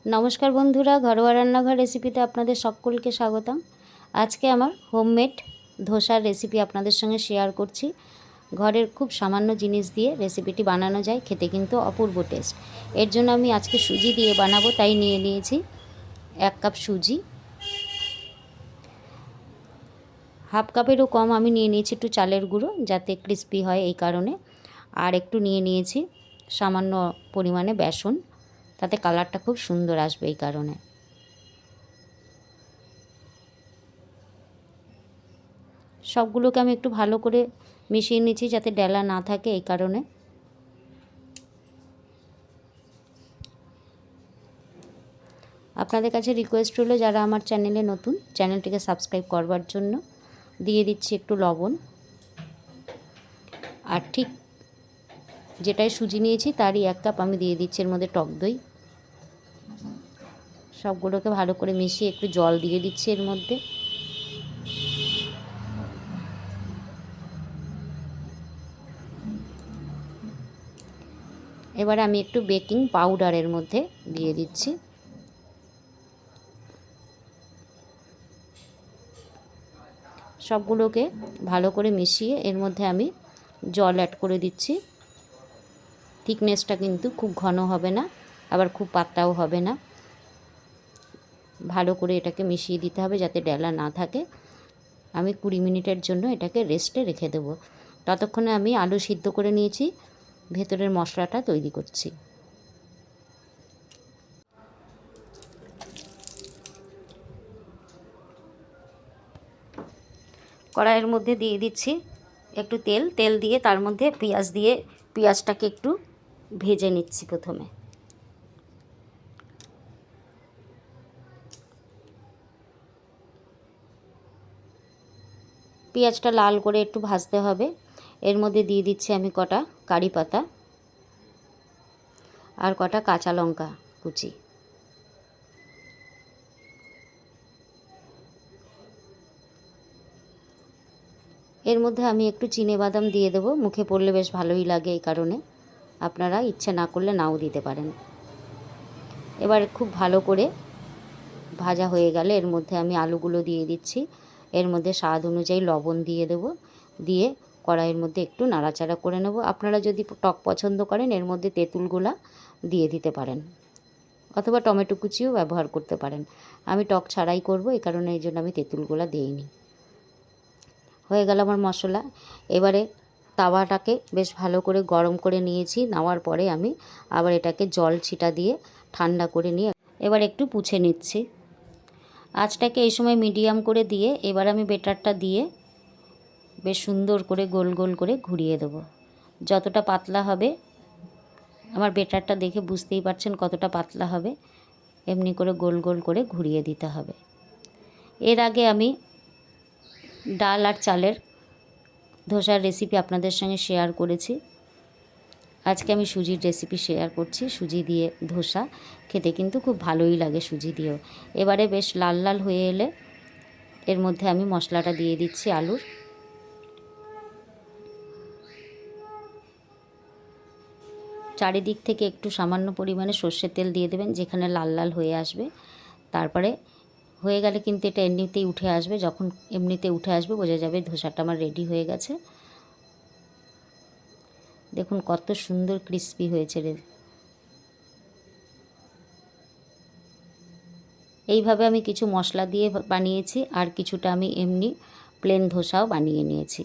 নমস্কার বন্ধুরা, ঘরোয়া রান্নাঘর রেসিপিতে আপনাদের সকলকে স্বাগতম। আজকে আমার হোমমেড ধোসার রেসিপি আপনাদের সঙ্গে শেয়ার করছি। ঘরের খুব সামান্য জিনিস দিয়ে রেসিপিটি বানানো যায়, খেতে কিন্তু অপূর্ব টেস্ট। এর জন্য আমি আজকে সুজি দিয়ে বানাবো, তাই নিয়ে নিয়েছি 1 কাপ সুজি। হাফ কাপেরও কম আমি নিয়ে নিয়েছি একটু চালের গুঁড়ো, যাতে ক্রিস্পি হয় এই কারণে। আর একটু নিয়ে নিয়েছি সামান্য পরিমাণে বেসন, তাতে কালারটা খুব সুন্দর আসবে এই কারণে। সবগুলোকে আমি একটু ভালো করে মিশিয়ে নিচ্ছি যাতে ডেলা না থাকে এই কারণে। আপনাদের কাছে রিকোয়েস্ট হলো, যারা আমার চ্যানেলে নতুন, চ্যানেলটিকে সাবস্ক্রাইব করবার জন্য। দিয়ে দিচ্ছি একটু লবণ, আর ঠিক যেটাই সুজি নিয়েছি তারই 1 কাপ আমি দিয়ে দিচ্ছি এর মধ্যে টক দই। সবগুলোকে ভালো করে মিশিয়ে একটু জল দিয়ে দিচ্ছি এর মধ্যে। এবারে আমি একটু বেকিং পাউডার এর মধ্যে দিয়ে দিচ্ছি। সবগুলোকে ভালো করে মিশিয়ে এর মধ্যে আমি জল অ্যাড করে দিচ্ছি। থিকনেসটা কিন্তু খুব ঘন হবে না, আবার খুব পাতলাও হবে না। ভালো করে এটাকে মিশিয়ে দিতে হবে যাতে ডেলা না থাকে। আমি 20 মিনিটের জন্য এটাকে রেস্টে রেখে দেবো। ততক্ষণে আমি আলু সিদ্ধ করে নিয়েছি, ভেতরের মশলাটা তৈরি করছি। কড়াইয়ের মধ্যে দিয়ে দিচ্ছি একটু তেল দিয়ে তার মধ্যে পেঁয়াজ দিয়ে পেঁয়াজটাকে একটু ভেজে নিচ্ছি প্রথমে। পেঁয়াজটা লাল করে একটু ভাজতে হবে। এর মধ্যে দিয়ে দিচ্ছি আমি কটা কারি পাতা আর কটা কাঁচা লঙ্কা কুচি। এর মধ্যে আমি একটু চিনেবাদাম দিয়ে দেবো, মুখে পড়লে বেশ ভালোই লাগে এই কারণে। আপনারা ইচ্ছে না করলে নাও দিতে পারেন। এবার খুব ভালো করে ভাজা হয়ে গেলে এর মধ্যে আমি আলুগুলো দিয়ে দিচ্ছি। এর মধ্যে স্বাদ অনুযায়ী লবণ দিয়ে দেবো, দিয়ে কড়াইয়ের মধ্যে একটু নাড়াচাড়া করে নেব। আপনারা যদি টক পছন্দ করেন এর মধ্যে তেঁতুলগুলা দিয়ে দিতে পারেন, অথবা টমেটো কুচিও ব্যবহার করতে পারেন। আমি টক ছাড়াই করব, এই কারণে এই জন্য আমি তেঁতুলগুলা দিইনি। হয়ে গেল আমার মশলা। এবারে তাওয়াটাকে বেশ ভালো করে গরম করে নিয়েছি। নেওয়ার পরে আমি আবার এটাকে জল ছিটা দিয়ে ঠান্ডা করে নিয়ে এবার একটু পুছে নিচ্ছি। আঁচটাকে এই সময় মিডিয়াম করে দিয়ে এবার আমি বেটারটা দিয়ে বেশ সুন্দর করে গোল গোল করে ঘুরিয়ে দেবো। যতটা পাতলা হবে, আমার বেটারটা দেখে বুঝতেই পারছেন কতটা পাতলা হবে, এমনি করে গোল গোল করে ঘুরিয়ে দিতে হবে। এর আগে আমি ডাল আর চালের ধোসার রেসিপি আপনাদের সঙ্গে শেয়ার করেছি। আজকে আমি সুজির রেসিপি শেয়ার করছি। সুজি দিয়ে ধোসা খেতে কিন্তু খুব ভালোই লাগে সুজি দিয়েও। এবারে বেশ লাল লাল হয়ে এলে এর মধ্যে আমি মশলাটা দিয়ে দিচ্ছি আলুর। চারিদিক থেকে একটু সামান্য পরিমাণে সর্ষের তেল দিয়ে দেবেন, যেখানে লাল লাল হয়ে আসবে। তারপরে হয়ে গেলে কিন্তু এটা এমনিতেই উঠে আসবে। যখন এমনিতে উঠে আসবে বোঝা যাবে ধোসাটা আমার রেডি হয়ে গেছে। দেখুন কত সুন্দর ক্রিস্পি হয়েছে রে। এইভাবে আমি কিছু মশলা দিয়ে বানিয়েছি, আর কিছুটা আমি এমনি প্লেন ধোসাও বানিয়ে নিয়েছি।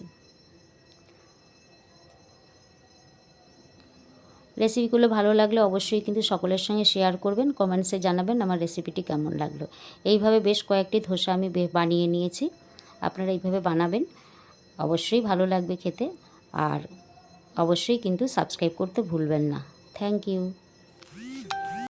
রেসিপিগুলো ভালো লাগলে অবশ্যই কিন্তু সকলের সঙ্গে শেয়ার করবেন, কমেন্টসে জানাবেন আমার রেসিপিটি কেমন লাগলো। এইভাবে বেশ কয়েকটি ধোসা আমি বানিয়ে নিয়েছি। আপনারা এইভাবে বানাবেন, অবশ্যই ভালো লাগবে খেতে। আর অবশ্যই কিন্তু সাবস্ক্রাইব করতে ভুলবেন না। Thank you.